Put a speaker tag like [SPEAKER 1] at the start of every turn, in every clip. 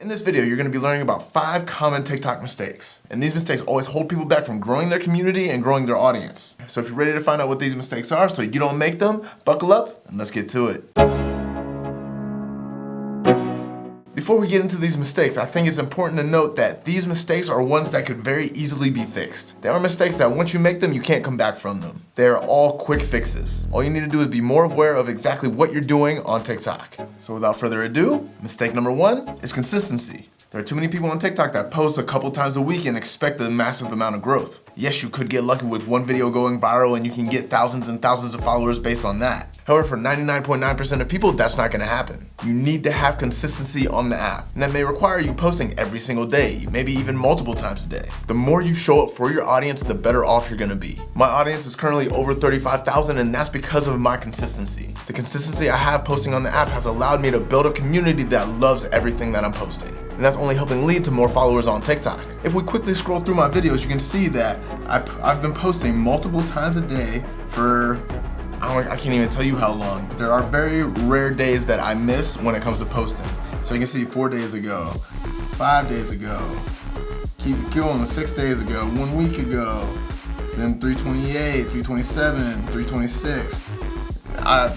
[SPEAKER 1] In this video, you're going to be learning about 5 common TikTok mistakes. And these mistakes always hold people back from growing their community and growing their audience. So if you're ready to find out what these mistakes are so you don't make them, buckle up and let's get to it. Before we get into these mistakes, I think it's important to note that these mistakes are ones that could very easily be fixed. They are mistakes that once you make them, you can't come back from them. They are all quick fixes. All you need to do is be more aware of exactly what you're doing on TikTok. So without further ado, mistake number 1 is consistency. There are too many people on TikTok that post a couple times a week and expect a massive amount of growth. Yes, you could get lucky with one video going viral and you can get thousands and thousands of followers based on that. However, for 99.9% of people, that's not gonna happen. You need to have consistency on the app, and that may require you posting every single day, maybe even multiple times a day. The more you show up for your audience, the better off you're gonna be. My audience is currently over 35,000, and that's because of my consistency. The consistency I have posting on the app has allowed me to build a community that loves everything that I'm posting. And that's only helping lead to more followers on TikTok. If we quickly scroll through my videos, you can see that I've been posting multiple times a day for I can't even tell you how long. There are very rare days that I miss when it comes to posting. So you can see 4 days ago, 5 days ago, keep going, 6 days ago, 1 week ago, then 328, 327, 326.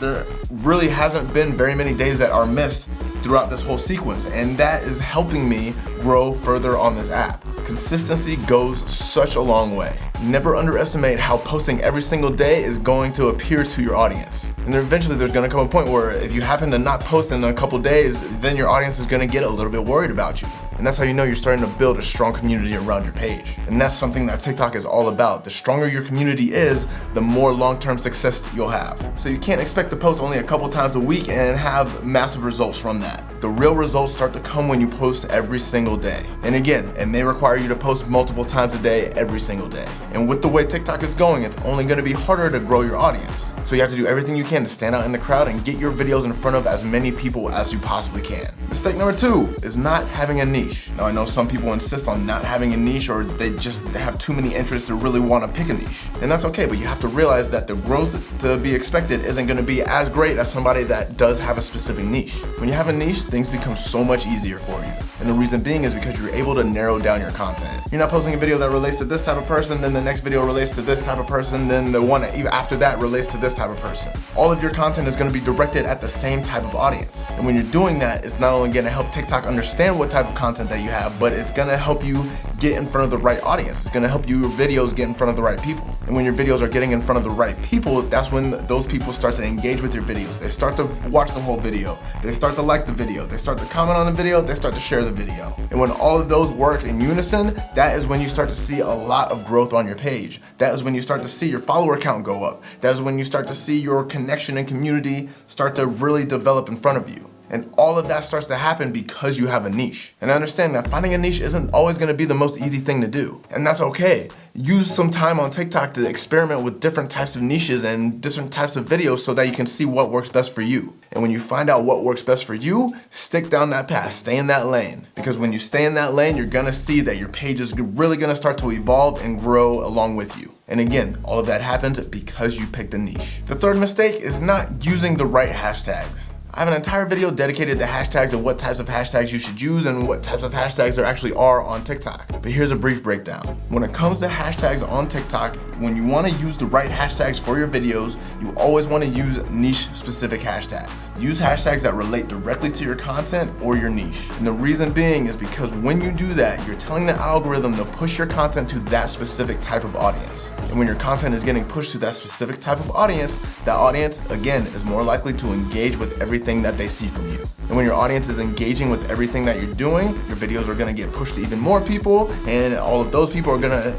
[SPEAKER 1] There really hasn't been very many days that are missed throughout this whole sequence, and that is helping me grow further on this app. Consistency goes such a long way. Never underestimate how posting every single day is going to appear to your audience. And then eventually there's gonna come a point where if you happen to not post in a couple days, then your audience is gonna get a little bit worried about you. And that's how you know you're starting to build a strong community around your page. And that's something that TikTok is all about. The stronger your community is, the more long-term success you'll have. So you can't expect to post only a couple times a week and have massive results from that. The real results start to come when you post every single day. And again, it may require you to post multiple times a day, every single day. And with the way TikTok is going, it's only gonna be harder to grow your audience. So you have to do everything you can to stand out in the crowd and get your videos in front of as many people as you possibly can. Mistake number 2 is not having a niche. Now I know some people insist on not having a niche, or they just have too many interests to really want to pick a niche. And that's okay, but you have to realize that the growth to be expected isn't gonna be as great as somebody that does have a specific niche. When you have a niche, things become so much easier for you. And the reason being is because you're able to narrow down your content. You're not posting a video that relates to this type of person, then the next video relates to this type of person, then the one even after that relates to this type of person. All of your content is gonna be directed at the same type of audience. And when you're doing that, it's not only gonna help TikTok understand what type of content that you have, but it's gonna help you get in front of the right audience. It's gonna help your videos get in front of the right people. And when your videos are getting in front of the right people, that's when those people start to engage with your videos. They start to watch the whole video. They start to like the video. They start to comment on the video. They start to share the video. And when all of those work in unison, that is when you start to see a lot of growth on your page. That is when you start to see your follower count go up. That is when you start to see your connection and community start to really develop in front of you. And all of that starts to happen because you have a niche. And I understand that finding a niche isn't always gonna be the most easy thing to do. And that's okay. Use some time on TikTok to experiment with different types of niches and different types of videos so that you can see what works best for you. And when you find out what works best for you, stick down that path, stay in that lane. Because when you stay in that lane, you're gonna see that your page is really gonna start to evolve and grow along with you. And again, all of that happens because you picked a niche. The third mistake is not using the right hashtags. I have an entire video dedicated to hashtags and what types of hashtags you should use and what types of hashtags there actually are on TikTok. But here's a brief breakdown. When it comes to hashtags on TikTok, when you want to use the right hashtags for your videos, you always want to use niche specific hashtags. Use hashtags that relate directly to your content or your niche. And the reason being is because when you do that, you're telling the algorithm to push your content to that specific type of audience. And when your content is getting pushed to that specific type of audience, that audience, again, is more likely to engage with everything that they see from you. And when your audience is engaging with everything that you're doing, your videos are gonna get pushed to even more people, and all of those people are gonna,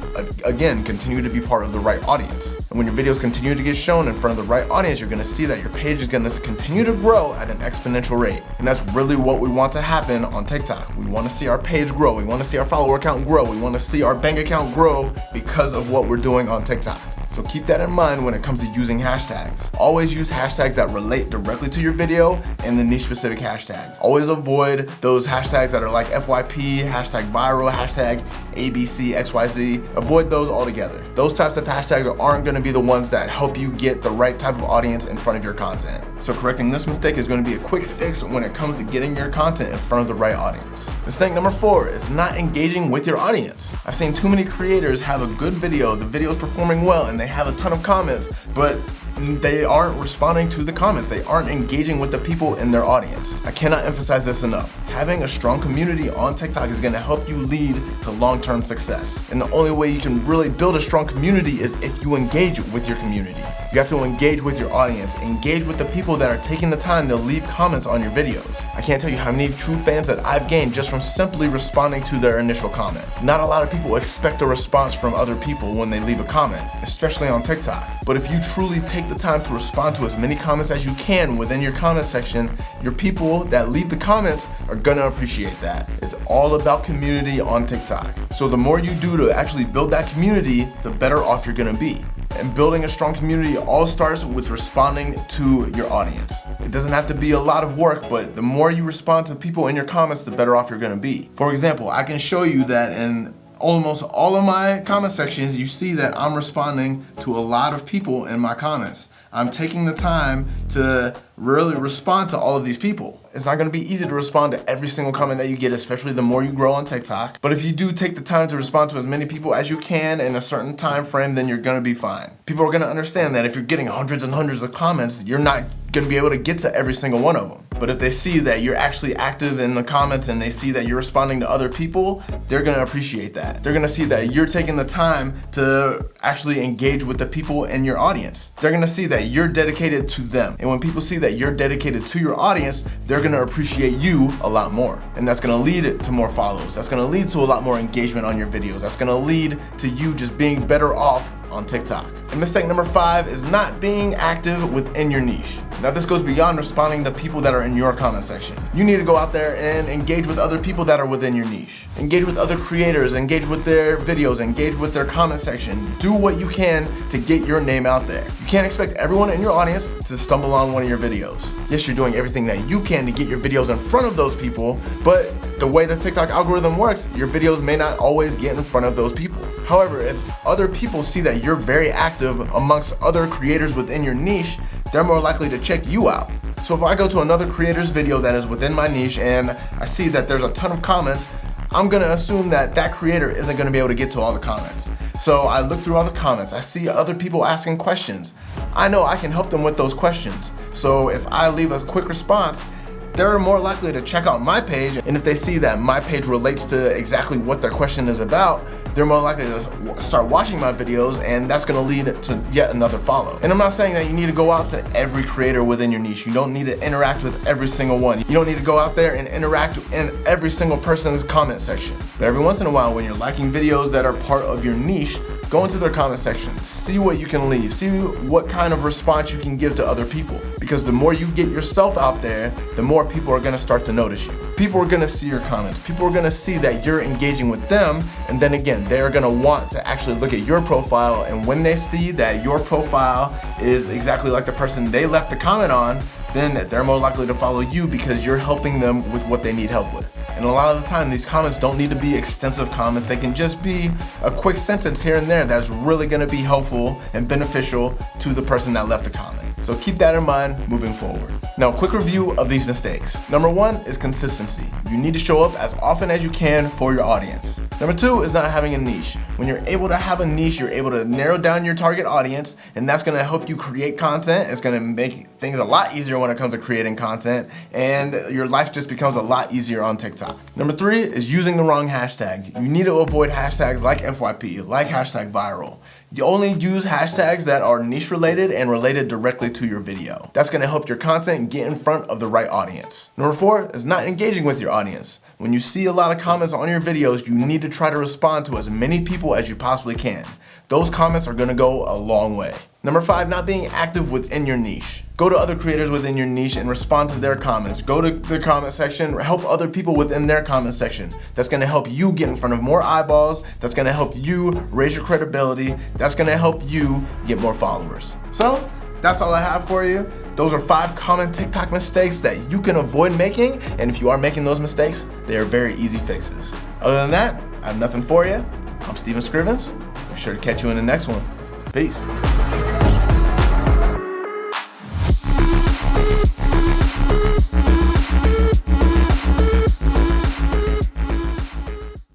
[SPEAKER 1] again, continue to be part of the right audience. And when your videos continue to get shown in front of the right audience, you're gonna see that your page is gonna continue to grow at an exponential rate. And that's really what we want to happen on TikTok. We wanna see our page grow. We wanna see our follower count grow. We wanna see our bank account grow because of what we're doing on TikTok. So keep that in mind when it comes to using hashtags. Always use hashtags that relate directly to your video and the niche specific hashtags. Always avoid those hashtags that are like FYP, hashtag viral, hashtag ABC, XYZ. Avoid those altogether. Those types of hashtags aren't gonna be the ones that help you get the right type of audience in front of your content. So correcting this mistake is going to be a quick fix when it comes to getting your content in front of the right audience. Mistake number 4 is not engaging with your audience. I've seen too many creators have a good video, the video is performing well, and they have a ton of comments, but they aren't responding to the comments. They aren't engaging with the people in their audience. I cannot emphasize this enough. Having a strong community on TikTok is going to help you lead to long-term success. And the only way you can really build a strong community is if you engage with your community. You have to engage with your audience, engage with the people that are taking the time to leave comments on your videos. I can't tell you how many true fans that I've gained just from simply responding to their initial comment. Not a lot of people expect a response from other people when they leave a comment, especially on TikTok. But if you truly take the time to respond to as many comments as you can within your comment section, your people that leave the comments are gonna appreciate that. It's all about community on TikTok. So the more you do to actually build that community, the better off you're gonna be. And building a strong community all starts with responding to your audience. It doesn't have to be a lot of work, but the more you respond to people in your comments, the better off you're gonna be. For example, I can show you that in almost all of my comment sections, you see that I'm responding to a lot of people in my comments. I'm taking the time to really respond to all of these people. It's not gonna be easy to respond to every single comment that you get, especially the more you grow on TikTok. But if you do take the time to respond to as many people as you can in a certain time frame, then you're gonna be fine. People are gonna understand that if you're getting hundreds and hundreds of comments, you're not gonna be able to get to every single one of them. But if they see that you're actually active in the comments and they see that you're responding to other people, they're gonna appreciate that. They're gonna see that you're taking the time to actually engage with the people in your audience. They're gonna see that you're dedicated to them. And when people see that you're dedicated to your audience, they're gonna appreciate you a lot more. And that's gonna lead to more follows. That's gonna lead to a lot more engagement on your videos. That's gonna lead to you just being better off on TikTok. And mistake number 5 is not being active within your niche. Now this goes beyond responding to people that are in your comment section. You need to go out there and engage with other people that are within your niche. Engage with other creators, engage with their videos, engage with their comment section. Do what you can to get your name out there. You can't expect everyone in your audience to stumble on one of your videos. Yes, you're doing everything that you can to get your videos in front of those people, but the way the TikTok algorithm works, your videos may not always get in front of those people. However, if other people see that you're very active amongst other creators within your niche, they're more likely to check you out. So if I go to another creator's video that is within my niche and I see that there's a ton of comments, I'm gonna assume that that creator isn't gonna be able to get to all the comments. So I look through all the comments, I see other people asking questions. I know I can help them with those questions. So if I leave a quick response, they're more likely to check out my page, and if they see that my page relates to exactly what their question is about, they're more likely to start watching my videos, and that's gonna lead to yet another follow. And I'm not saying that you need to go out to every creator within your niche. You don't need to interact with every single one. You don't need to go out there and interact in every single person's comment section. But every once in a while, when you're liking videos that are part of your niche, go into their comment section, see what you can leave, see what kind of response you can give to other people. Because the more you get yourself out there, the more people are gonna start to notice you. People are gonna see your comments. People are gonna see that you're engaging with them, and then again, they're gonna want to actually look at your profile, and when they see that your profile is exactly like the person they left the comment on, then they're more likely to follow you because you're helping them with what they need help with. And a lot of the time, these comments don't need to be extensive comments. They can just be a quick sentence here and there that's really gonna be helpful and beneficial to the person that left the comment. So keep that in mind moving forward. Now, quick review of these mistakes. Number 1 is consistency. You need to show up as often as you can for your audience. Number 2 is not having a niche. When you're able to have a niche, you're able to narrow down your target audience, and that's gonna help you create content. It's gonna make things a lot easier when it comes to creating content, and your life just becomes a lot easier on TikTok. Number 3 is using the wrong hashtags. You need to avoid hashtags like FYP, like hashtag viral. You only use hashtags that are niche related and related directly to your video. That's gonna help your content get in front of the right audience. Number 4 is not engaging with your audience. When you see a lot of comments on your videos, you need to try to respond to as many people as you possibly can. Those comments are gonna go a long way. Number 5, not being active within your niche. Go to other creators within your niche and respond to their comments. Go to the comment section, help other people within their comment section. That's gonna help you get in front of more eyeballs. That's gonna help you raise your credibility. That's gonna help you get more followers. So, that's all I have for you. Those are 5 common TikTok mistakes that you can avoid making, and if you are making those mistakes, they are very easy fixes. Other than that, I have nothing for you. I'm Steven Scrivens. Be sure to catch you in the next one. Peace.